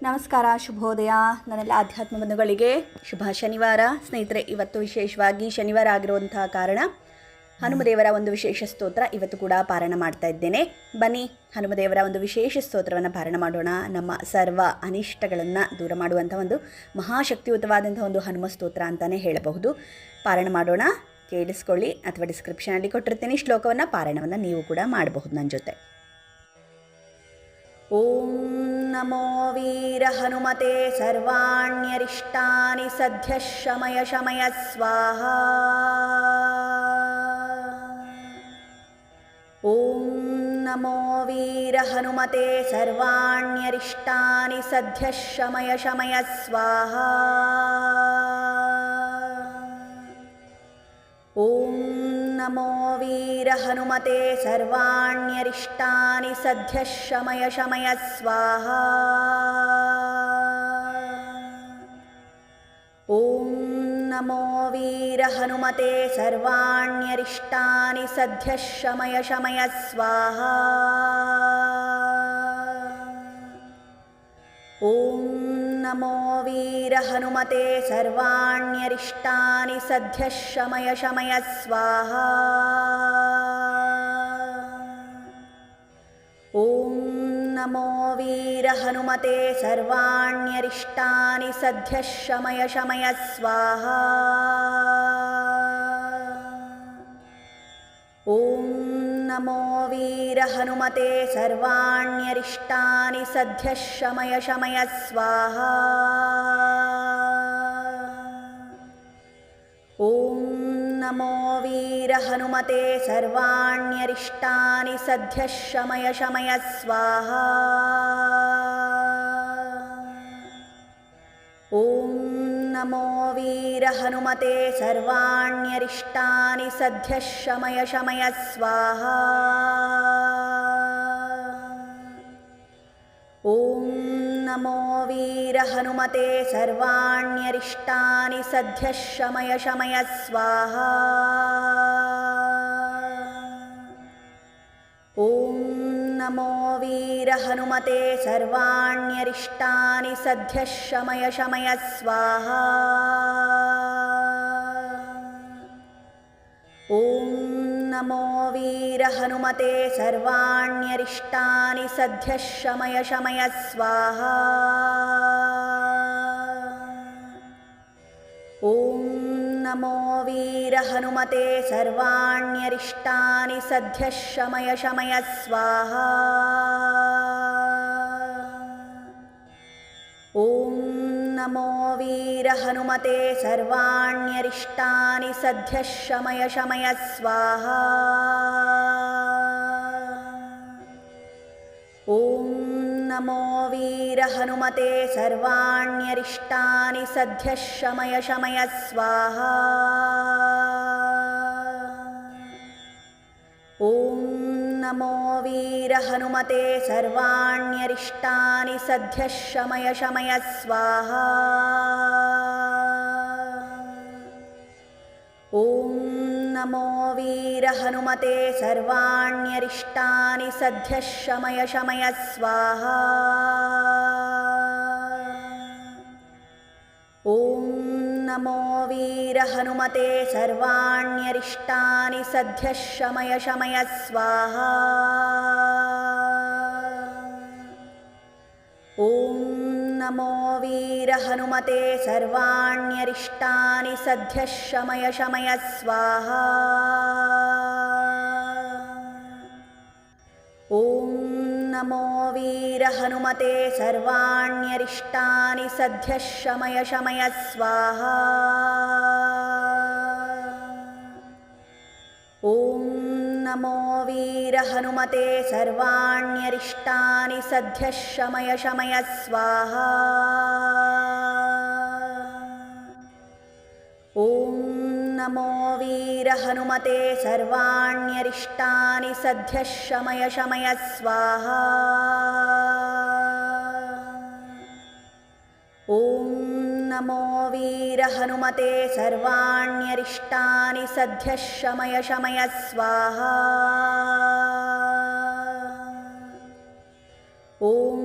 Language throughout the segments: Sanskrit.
ನಮಸ್ಕಾರ, ಶುಭೋದಯ ನನ್ನೆಲ್ಲ ಆಧ್ಯಾತ್ಮ ಬಂಧುಗಳಿಗೆ ಶುಭ ಶನಿವಾರ. ಸ್ನೇಹಿತರೆ, ಇವತ್ತು ವಿಶೇಷವಾಗಿ ಶನಿವಾರ ಆಗಿರುವಂತಹ ಕಾರಣ ಹನುಮದೇವರ ಒಂದು ವಿಶೇಷ ಸ್ತೋತ್ರ ಇವತ್ತು ಕೂಡ ಪಾರಾಯಣ ಮಾಡ್ತಾ ಇದ್ದೇನೆ. ಬನ್ನಿ, ಹನುಮದೇವರ ಒಂದು ವಿಶೇಷ ಸ್ತೋತ್ರವನ್ನು ಪಾರಾಯಣ ಮಾಡೋಣ. ನಮ್ಮ ಸರ್ವ ಅನಿಷ್ಟಗಳನ್ನು ದೂರ ಮಾಡುವಂಥ ಒಂದು ಮಹಾಶಕ್ತಿಯುತವಾದಂಥ ಒಂದು ಹನುಮ ಸ್ತೋತ್ರ ಅಂತಲೇ ಹೇಳಬಹುದು. ಪಾರಾಯಣ ಮಾಡೋಣ, ಕೇಳಿಸ್ಕೊಳ್ಳಿ. ಅಥವಾ ಡಿಸ್ಕ್ರಿಪ್ಷನಲ್ಲಿ ಕೊಟ್ಟಿರ್ತೀನಿ ಶ್ಲೋಕವನ್ನು, ಪಾರಾಯಣವನ್ನು ನೀವು ಕೂಡ ಮಾಡಬಹುದು ನನ್ನ ಜೊತೆ. ಓಂ ನಮೋ ವೀರ ಹನುಮತೆ ಸರ್ವಾಣ್ಯರಿಷ್ಟಾನಿ ಸದ್ಯ ಶಮಯ ಶಮಯ ಸ್ವಾಹಾ. ಓಂ ನಮೋ ವೀರ ಹನುಮತೆ ಸರ್ವಾಣ್ಯರಿಷ್ಟಾನಿ ಸದ್ಯ ಶಮಯ ಶಮಯ ಸ್ವಾಹಾ. ಓಂ ನಮೋ ವೀರ ಹನುಮತೆ ಸರ್ವಾಣ್ಯರಿಷ್ಟಾನಿ ಸದ್ಯ ಶಮಯ ಶಮಯ ಸ್ವಾಹಾ. ಓಂ ನಮೋ ವೀರ ಹನುಮತೆ ಸರ್ವಾಣ್ಯರಿಷ್ಟಾನಿ ಸದ್ಯ ಶಮಯ ಶಮಯ ಸ್ವಾಹಾ. ಓಂ ನಮೋ ವೀರ ಹನುಮತೆ ಸರ್ವಾಣ್ಯರಿಷ್ಟಾನಿ ಸದ್ಯ ಶಮಯ ಶಮಯ ಸ್ವಾಹಾ. ಓಂ ನಮೋ ವೀರ ಹನುಮತೆ ಸರ್ವಾಣ್ಯರಿಷ್ಟಾನಿ ಸದ್ಯ ಶಮಯ ಶಮಯ ಸ್ವಾಹಾ. ಓಂ ನಮೋ ವೀರ ಹನುಮತೆ ಸರ್ವಾಣ್ಯರಿಷ್ಟಾನಿ ಸದ್ಯ ಶಮಯ ಶಮಯ ಸ್ವಾಹಾ. ಓಂ ನಮೋ ವೀರ ಹನುಮತೆ ಸರ್ವಾಣ್ಯರಿಷ್ಟಾನಿ ಸದ್ಯ ಶಮಯ ಶಮಯ ಸ್ವಾಹಾ. ಓಂ ನಮೋ ವೀರ ಹನುಮತೆ ಸರ್ವಾಣ್ಯರಿಷ್ಟಾನಿ ಸದ್ಯ ಶಮಯ ಶಮಯ ಸ್ವಾಹಾ. ಓಂ ನಮೋ ವೀರ ಹನುಮತೆ ಸರ್ವಾಣ್ಯರಿಷ್ಟಾನಿ ಸದ್ಯ ಶಮಯ ಶಮಯ ಸ್ವಾಹಾ. ಓಂ ನಮೋ ವೀರ ಹನುಮತೆ ಸರ್ವಾಣ್ಯರಿಷ್ಟಾನಿ ಸದ್ಯ ಶಮಯ ಶಮಯ ಸ್ವಾಹಾ. ಓಂ ನಮೋ ವೀರ ಹನುಮತೆ ಸರ್ವಾಣ್ಯರಿಷ್ಟಾನಿ ಸದ್ಯ ಶಮಯ ಶಮಯ ಸ್ವಾಹಾ. ಓಂ ನಮೋ ವೀರ ಹನುಮತೆ ಸರ್ವಾಣ್ಯರಿಷ್ಟಾನಿ ಸದ್ಯ ಶಮಯ ಶಮಯ ಸ್ವಾಹಾ. ಓಂ ನಮೋ ವೀರ ಹನುಮತೆ ಸರ್ವಾಣ್ಯರಿಷ್ಟಾನಿ ಸದ್ಯ ಶಮಯ ಶಮಯ ಸ್ವಾಹಾ. ಓಂ ನಮೋ ವೀರ ಹನುಮತೆ ಸರ್ವಾಣ್ಯರಿಷ್ಟಾನಿ ಸದ್ಯ ಶಮಯ ಶಮಯ ಸ್ವಾಹಾ. ಓಂ ನಮೋ ವೀರ ಹನುಮತೆ ಸರ್ವಾಣ್ಯರಿಷ್ಟಾನಿ ಸದ್ಯ ಶಮಯ ಶಮಯ ಸ್ವಾಹಾ. ಓಂ ನಮೋ ವೀರ ಹನುಮತೆ ಸರ್ವಾಣ್ಯರಿಷ್ಟಾನಿ ಸದ್ಯ ಶಮಯ ಶಮಯ ಸ್ವಾಹಾ. ಓಂ ನಮೋ ವೀರ ಹನುಮತೆ ಸರ್ವಾಣ್ಯರಿಷ್ಟಾನಿ ಸದ್ಯ ಶಮಯ ಶಮಯ ಸ್ವಾಹಾ. ಓಂ ನಮೋ ವೀರ ಹನುಮತೆ ಸರ್ವಾಣ್ಯರಿಷ್ಟಾನಿ ಸದ್ಯ ಶಮಯ ಶಮಯ ಸ್ವಾಹಾ. ಓಂ ನಮೋ ವೀರ ಹನುಮತೆ ಸರ್ವಾಣ್ಯರಿಷ್ಟಾನಿ ಸದ್ಯ ಶಮಯ ಶಮಯ ಸ್ವಾಹಾ. ಓಂ ನಮೋ ವೀರ ಹನುಮತೆ ಸರ್ವಾಣ್ಯರಿಷ್ಟಾನಿ ಸದ್ಯ ಶಮಯ ಶಮಯ ಸ್ವಾಹಾ. ಓಂ ನಮೋ ವೀರ ಹನುಮತೆ ಸರ್ವಾಣ್ಯರಿಷ್ಟಾನಿ ಸದ್ಯ ಶಮಯ ಶಮಯ ಸ್ವಾಹಾ. ಓಂ ನಮೋ ವೀರ ಹನುಮತೆ ಸರ್ವಾಣ್ಯರಿಷ್ಟಾನಿ ಸದ್ಯ ಶಮಯ ಶಮಯ ಸ್ವಾಹಾ. ಓಂ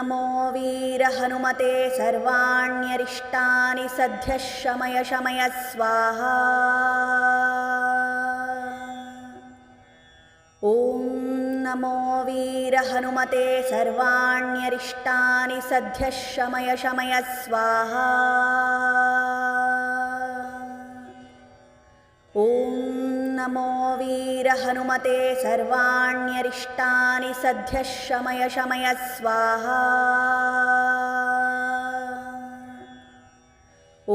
नमो वीर हनुमते सर्वाण्यरिष्टानि सद्यः शमय शमय स्वाहा। ॐ नमो वीर हनुमते सर्वाण्यरिष्टानि सद्यः शमय शमय स्वाहा। ॐ नमो वीर हनुमते सर्वाण्यरिष्टानि सद्यः शमय शमय स्वाहा। ॐ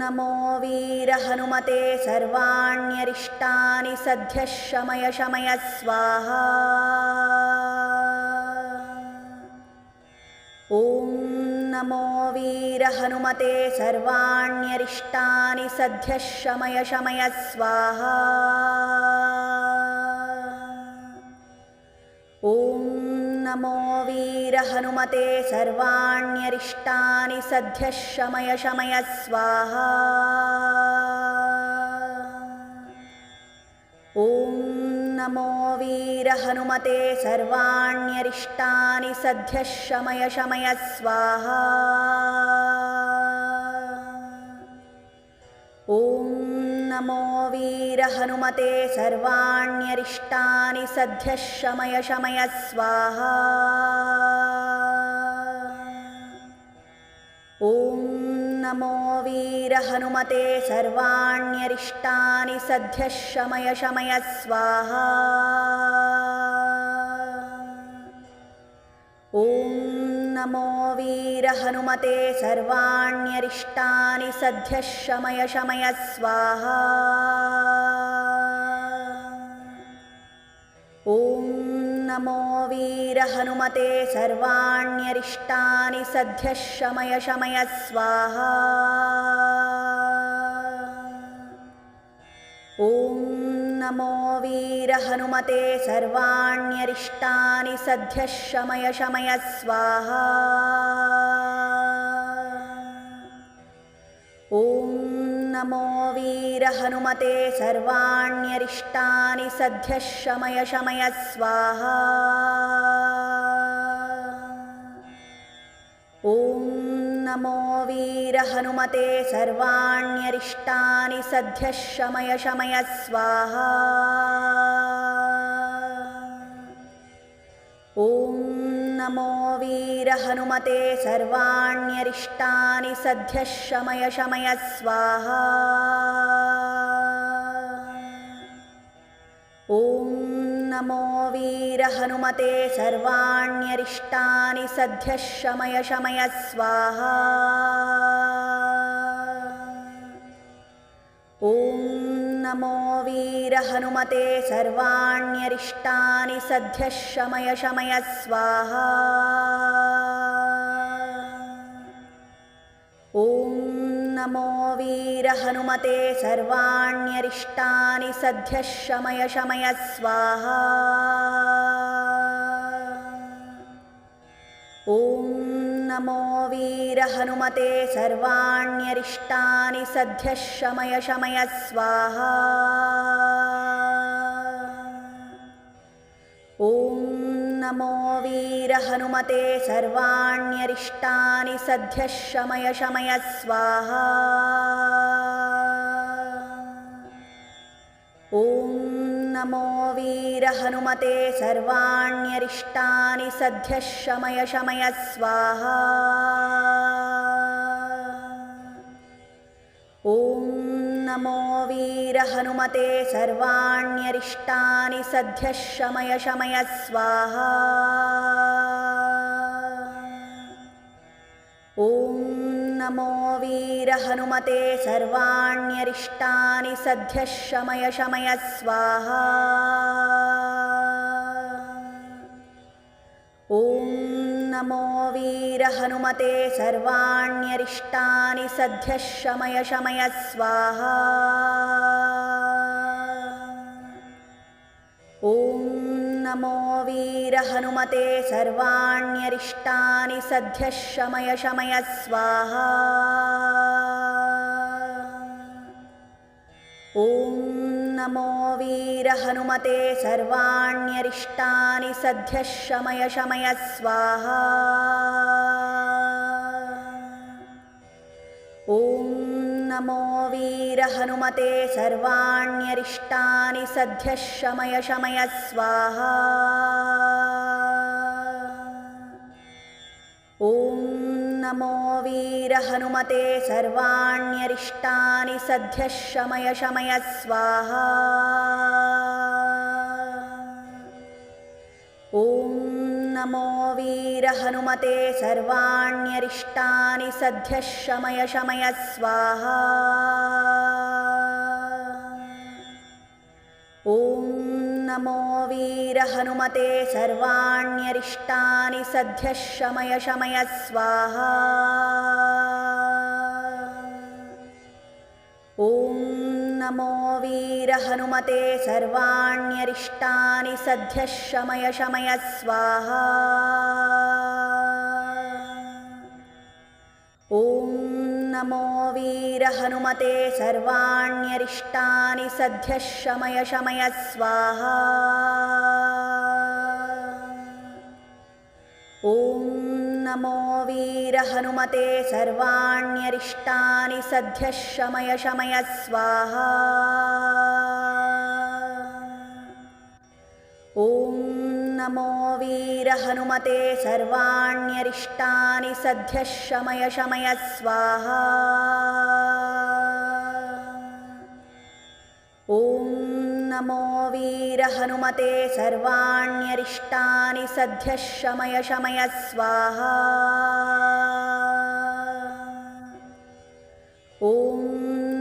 नमो वीर हनुमते सर्वाण्यरिष्टानि सद्यः शमय शमय स्वाहा। ॐ नमो वीर हनुमते सर्वाण्यरिष्टानि सद्यः शमय शमय स्वाहा। ॐ नमो वीर हनुमते सर्वाण्यरिष्टानि सद्यः शमय शमय स्वाहा। ॐ नमो वीर हनुमते सर्वाण्यरिष्टानि सद्यः शमय शमय स्वाहा। ॐ नमो वीर हनुमते सर्वाण्यरिष्टानि सद्यः शमय शमय स्वाहा। ॐ नमो वीर हनुमते सर्वाण्यरिष्टानि सद्यः शमय शमय स्वाहा। ॐ नमो वीर हनुमते सर्वाण्यरिष्टानि सद्यः शमय शमय स्वाहा। ॐ नमो वीर हनुमते सर्वाण्यरिष्टानि सद्यः शमय शमय स्वाहा। ॐ नमो वीर हनुमते सर्वाण्यरिष्टानि सद्यः शमय शमय स्वाहा। ॐ नमो वीर हनुमते सर्वाण्यरिष्टानि सद्यः शमय शमय स्वाहा। ॐ नमो वीर हनुमते सर्वाण्यरिष्टानि सद्यः शमय शमय स्वाहा। ॐ नमो वीर हनुमते सर्वाण्यरिष्टानि सद्यः शमय शमय स्वाहा। ॐ नमो वीर हनुमते सर्वाण्यरिष्टानि सद्यः शमय शमय स्वाहा। ॐ नमो वीर हनुमते सर्वाण्यरिष्टानि सद्यः शमय शमय स्वाहा। ॐ नमो वीर हनुमते सर्वाण्यरिष्टानि सद्यः शमय शमय स्वाहा। ॐ नमो वीर हनुमते सर्वाण्यरिष्टानि सद्यः शमय शमय स्वाहा। ॐ नमो वीर हनुमते सर्वाण्यरिष्टानि सद्यः शमय शमय स्वाहा। ॐ नमो वीर हनुमते सर्वाण्यरिष्टानि सद्यः शमय शमय स्वाहा। ॐ नमो वीर हनुमते सर्वाण्यरिष्टानि सद्यः शमय शमय स्वाहा। ॐ नमो वीर हनुमते सर्वाण्यरिष्टानि सद्यः शमय शमय स्वाहा। ॐ नमो वीर हनुमते सर्वाण्यरिष्टानि सद्यः शमय शमय स्वाहा। ॐ नमो वीर हनुमते सर्वाण्यरिष्टानि सद्यः शमय शमय स्वाहा। ॐ नमो वीर हनुमते सर्वाण्यरिष्टानि सद्यः शमय शमय स्वाहा। ॐ नमो वीर हनुमते सर्वाण्यरिष्टानि सद्यः शमय शमय स्वाहा। ॐ नमो वीर हनुमते सर्वाण्यरिष्टानि सद्यः शमय शमय स्वाहा। ॐ नमो वीर हनुमते सर्वाण्यरिष्टानि सद्यः शमय शमय स्वाहा। ॐ नमो वीर हनुमते सर्वाण्यरिष्टानि सद्यः शमय शमय स्वाहा। ॐ नमो वीर हनुमते सर्वाण्यरिष्टानि सद्यः शमय शमय स्वाहा। ॐ नमो वीर हनुमते सर्वाण्यरिष्टानि सद्यः शमय शमय स्वाहा। ॐ नमो वीर हनुमते सर्वाण्यरिष्टानि सद्यः शमय शमय स्वाहा। ॐ नमो वीर हनुमते सर्वाण्यरिष्टानि सद्यः शमय शमय स्वाहा। ॐ नमो वीर हनुमते सर्वाण्यरिष्टानि सद्यः शमय शमय स्वाहा। ॐ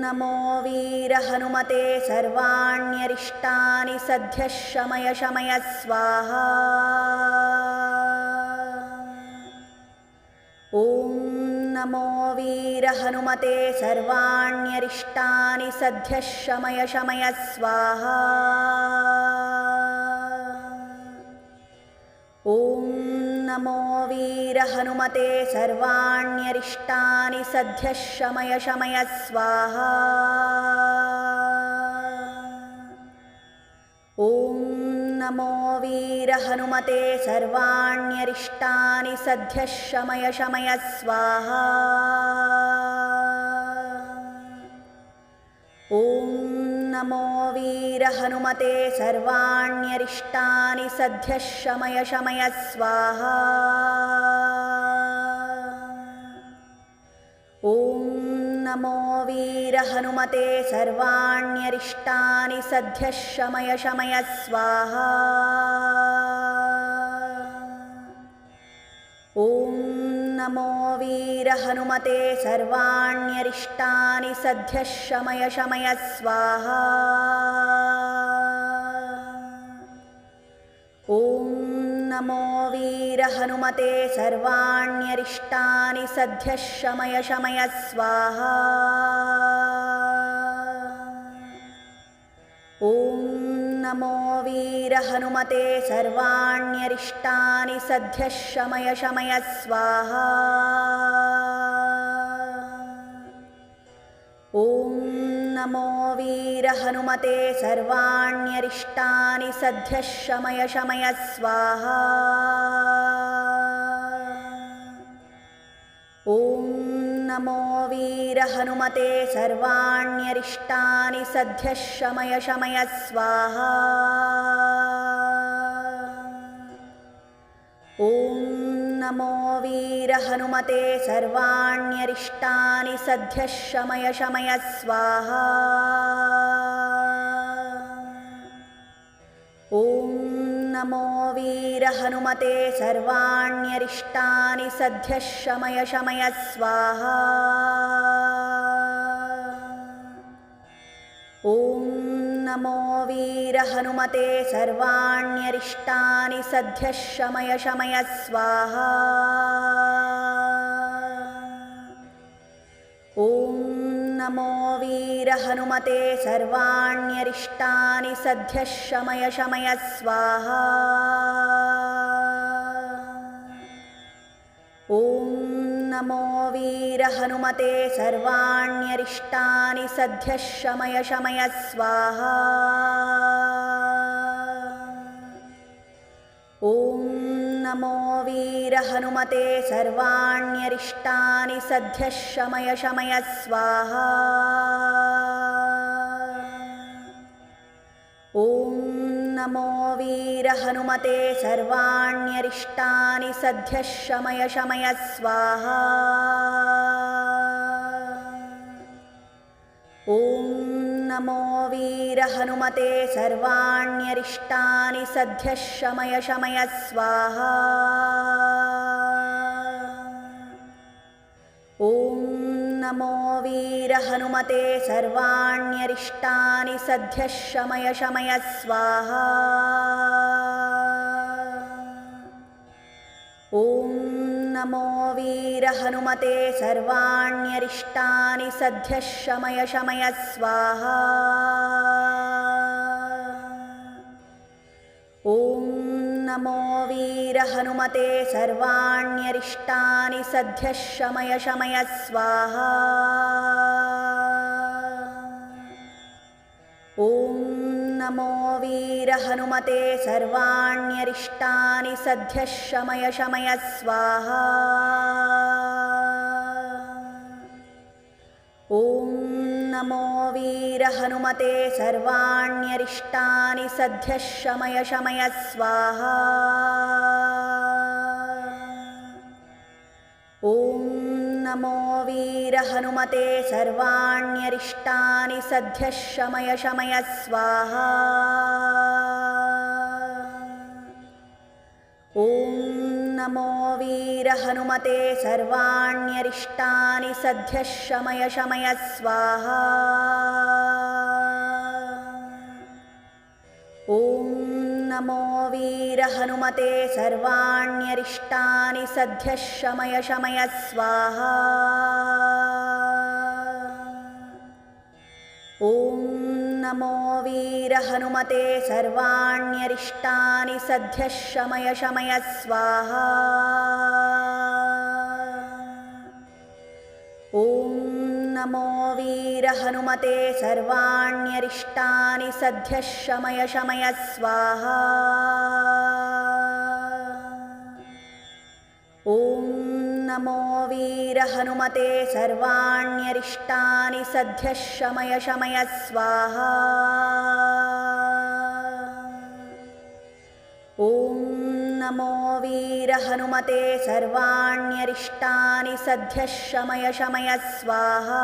नमो वीर हनुमते सर्वाण्यरिष्टानि सद्यः शमय शमय स्वाहा। ॐ नमो वीर हनुमते सर्वाण्यरिष्टानि सद्यः शमय शमय स्वाहा। ॐ नमो वीर हनुमते सर्वाण्यरिष्टानि सद्यः शमय शमय स्वाहा। ॐ नमो वीर हनुमते सर्वाण्यरिष्टानि सद्यः शमय शमय स्वाहा। ॐ नमो वीर हनुमते सर्वाण्यरिष्टानि सद्यः शमय शमय स्वाहा। ॐ नमो वीर हनुमते सर्वाण्यरिष्टानि सद्यः शमय शमय स्वाहा। ॐ नमो वीर हनुमते सर्वाण्यरिष्टानि सद्यः शमय शमय स्वाहा। ॐ नमो वीर हनुमते सर्वाण्यरिष्टानि सद्यः शमय शमय स्वाहा। ॐ नमो वीर हनुमते सर्वाण्यरिष्टानि सद्यः शमय शमय स्वाहा। ॐ नमो वीर हनुमते सर्वाण्यरिष्टानि सद्यः शमय शमय स्वाहा। ॐ नमो वीर हनुमते सर्वाण्यरिष्टानि सद्यः शमय शमय स्वाहा। ॐ नमो वीर हनुमते सर्वाण्यरिष्टानि सद्यः शमय शमय स्वाहा। ॐ नमो वीर हनुमते सर्वाण्यरिष्टानि सद्यः शमय शमय स्वाहा। ॐ नमो वीर हनुमते सर्वाण्यरिष्टानि सद्यः शमय शमय स्वाहा। ॐ नमो वीर हनुमते सर्वाण्यरिष्टानि सद्यः शमय शमय स्वाहा। ॐ नमो वीर हनुमते सर्वाण्यरिष्टानि सद्यः शमय शमय स्वाहा। ॐ नमो वीर हनुमते सर्वाण्यरिष्टानि सद्यः शमय शमय स्वाहा। ॐ नमो वीर हनुमते सर्वाण्यरिष्टानि सद्यः शमय शमय स्वाहा। ॐ नमो वीर हनुमते सर्वाण्यरिष्टानि सद्यः शमय शमय स्वाहा। ॐ नमो वीर हनुमते सर्वाण्यरिष्टानि सद्यः शमय शमय स्वाहा। ॐ नमो वीर हनुमते सर्वाण्यरिष्टानि सद्यः शमय शमय स्वाहा। ॐ नमो वीर हनुमते सर्वाण्यरिष्टानि सद्यः शमय शमय स्वाहा। ॐ नमो वीर हनुमते सर्वाण्यरिष्टानि सद्यः शमय शमय स्वाहा। ॐ नमो वीर हनुमते सर्वाण्यरिष्टानि सद्यः शमय शमय स्वाहा। ॐ नमो वीर हनुमते सर्वाण्यरिष्टानि सद्यः शमय शमय स्वाहा। ॐ नमो वीर हनुमते सर्वाण्यरिष्टानि सद्यः शमय शमय स्वाहा। ॐ नमो वीर हनुमते सर्वाण्यरिष्टानि सद्यः शमय शमय स्वाहा। ॐ नमो वीर हनुमते सर्वाण्यरिष्टानि सद्यः शमय शमय स्वाहा। ॐ नमो वीर हनुमते सर्वाण्यरिष्टानि सद्यः शमय शमय स्वाहा। ॐ नमो वीर हनुमते सर्वाण्यरिष्टानि सद्यः शमय शमय स्वाहा। ॐ नमो वीर हनुमते सर्वाण्यरिष्टानि सद्यः शमय शमय स्वाहा।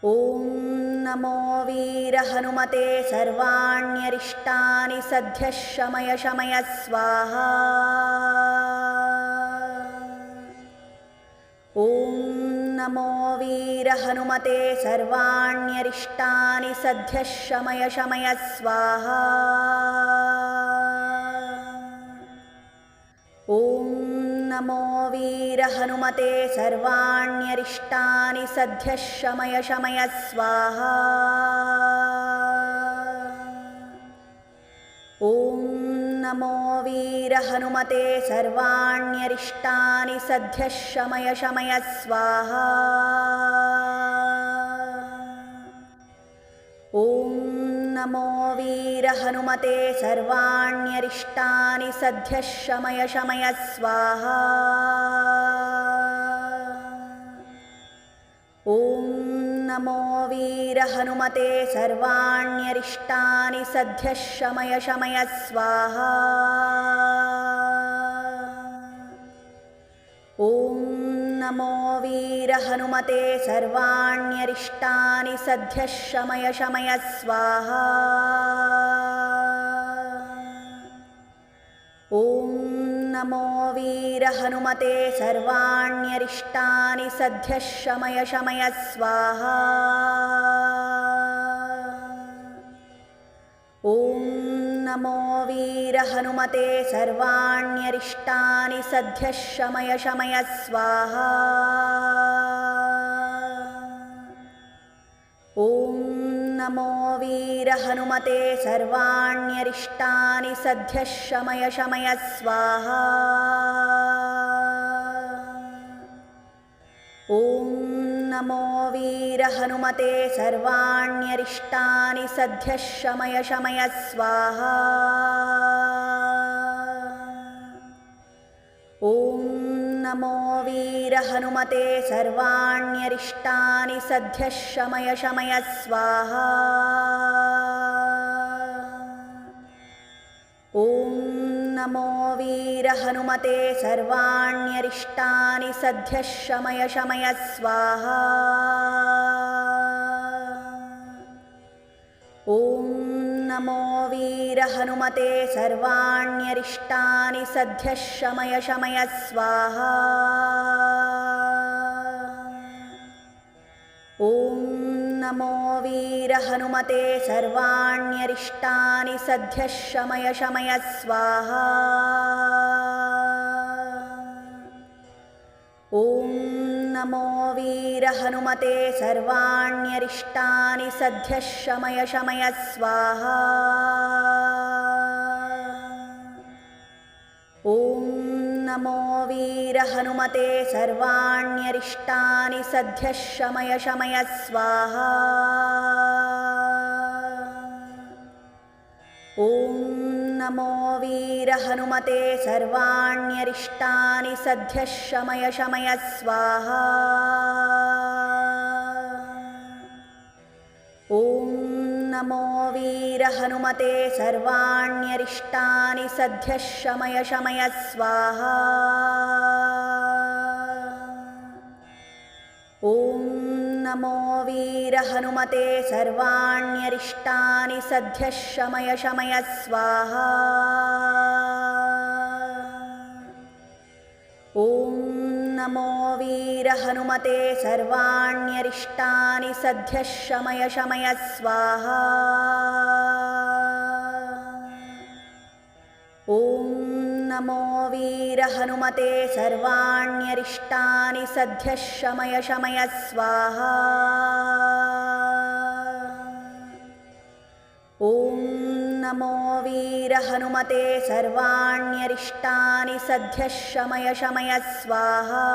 ॐ नमो वीर हनुमते सर्वाण्यरिष्टानि सद्यः शमय शमय स्वाहा। ॐ नमो वीर हनुमते सर्वाण्यरिष्टानि सद्यः शमय शमय स्वाहा। ॐ नमो वीर हनुमते सर्वाण्यरिष्टानि सद्यः शमय शमय स्वाहा। ॐ नमो वीर हनुमते सर्वाण्यरिष्टानि सद्यः शमय शमय स्वाहा। ॐ नमो वीर हनुमते सर्वाण्यरिष्टानि सद्यः शमय शमय स्वाहा। ॐ नमो वीर हनुमते सर्वाण्यरिष्टानि सद्यः शमय शमय स्वाहा। ॐ नमो वीर हनुमते सर्वाण्यरिष्टानि सद्यः शमय शमय स्वाहा। ॐ नमो वीर हनुमते सर्वाण्यरिष्टानि सद्यः शमय शमय स्वाहा। ॐ नमो वीर हनुमते सर्वाण्यरिष्टानि सद्यः शमय शमय स्वाहा। ॐ नमो वीरहनुमते सर्वाण्यरिष्टानि सद्यः शमय शमय स्वाहा। ॐ नमो वीरहनुमते सर्वाण्यरिष्टानि सद्यः शमय शमय स्वाहा। ॐ नमो वीरहनुमते सर्वाण्यरिष्टानि सद्यः शमय शमय स्वाहा। ॐ नमो वीरहनुमते सर्वाण्यरिष्टानि सद्यः शमय शमय स्वाहा। ॐ नमो वीरहनुमते सर्वाण्यरिष्टानि सद्यः शमय शमय स्वाहा। ॐ नमो वीरहनुमते सर्वाण्यरिष्टानि सद्यः शमय शमय स्वाहा। ॐ नमो वीरहनुमते सर्वाण्यरिष्टानि सद्यः शमय शमय स्वाहा। ॐ नमो वीरहनुमते सर्वाण्यरिष्टानि सद्यः शमय शमय स्वाहा। ॐ नमो वीरहनुमते सर्वाण्यरिष्टानि सद्यः शमय शमय स्वाहा। ॐ नमो वीरहनुमते सर्वाण्यरिष्टानि सद्यः शमय शमय स्वाहा। ॐ नमो वीरहनुमते सर्वाण्यरिष्टानि सद्यः शमय शमय स्वाहा। ॐ नमो वीरहनुमते सर्वाण्यरिष्टानि सद्यः शमय शमय स्वाहा। ॐ नमो वीरहनुमते सर्वाण्यरिष्टानि सद्यः शमय शमय स्वाहा। ॐ नमो वीरहनुमते सर्वाण्यरिष्टानि सद्यः शमय शमय स्वाहा।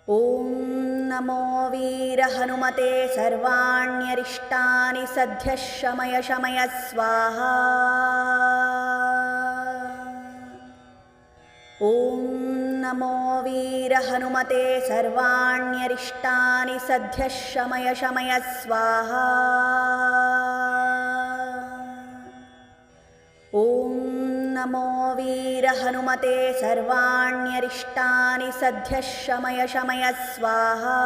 ॐ नमो वीरहनुमते सर्वाण्यरिष्टानि सद्यः शमय शमय स्वाहा। ॐ नमो वीरहनुमते सर्वाण्यरिष्टानि सद्यः शमय शमय स्वाहा। ॐ नमो वीरहनुमते सर्वाण्यरिष्टानि सद्यः शमय शमय स्वाहा।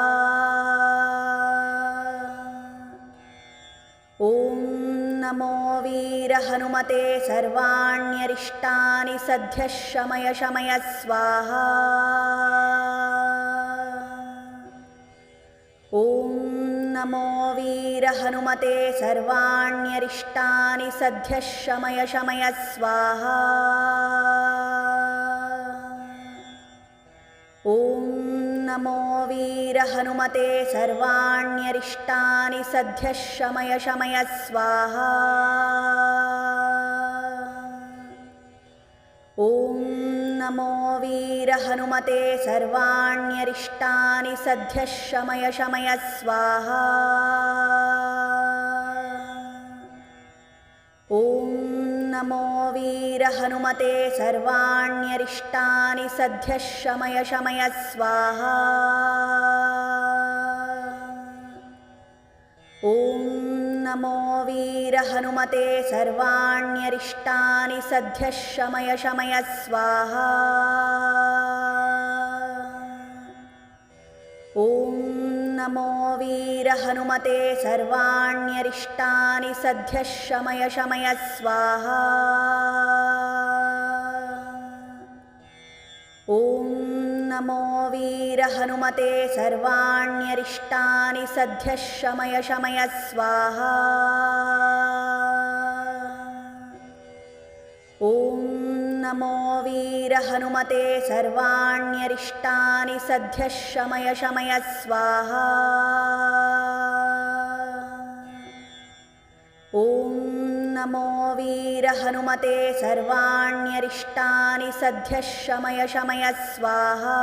ॐ नमो वीरहनुमते सर्वाण्यरिष्टानि सद्यः शमय शमय स्वाहा। ॐ नमो वीरहनुमते सर्वाण्यरिष्टानि सद्यः शमय शमय स्वाहा। ॐ नमो वीरहनुमते सर्वाण्यरिष्टानि सद्यः शमय शमय स्वाहा। ॐ नमो वीरहनुमते सर्वाण्यरिष्टानि सद्यः शमय शमय स्वाहा। ॐ नमो वीरहनुमते सर्वाण्यरिष्टानि सद्यः शमय शमय स्वाहा। ॐ नमो वीरहनुमते सर्वाण्यरिष्टानि सद्यः शमय शमय स्वाहा। ॐ नमो वीरहनुमते सर्वाण्यरिष्टानि सद्यः शमय शमय स्वाहा। ॐ नमो वीरहनुमते सर्वाण्यरिष्टानि सद्यः शमय शमय स्वाहा। ॐ ನಮೋ ವೀರ ಹನುಮತೆ ಸರ್ವಾಣ್ಯರಿಷ್ಟಾನಿ ಸದ್ಯ ಶಮಯ ಶಮಯ ಸ್ವಾಹಾ. ಓಂ ನಮೋ ವೀರ ಹನುಮತೆ ಸರ್ವಾಣ್ಯರಿಷ್ಟಾನಿ ಸದ್ಯ ಶಮಯ ಶಮಯ ಸ್ವಾಹಾ.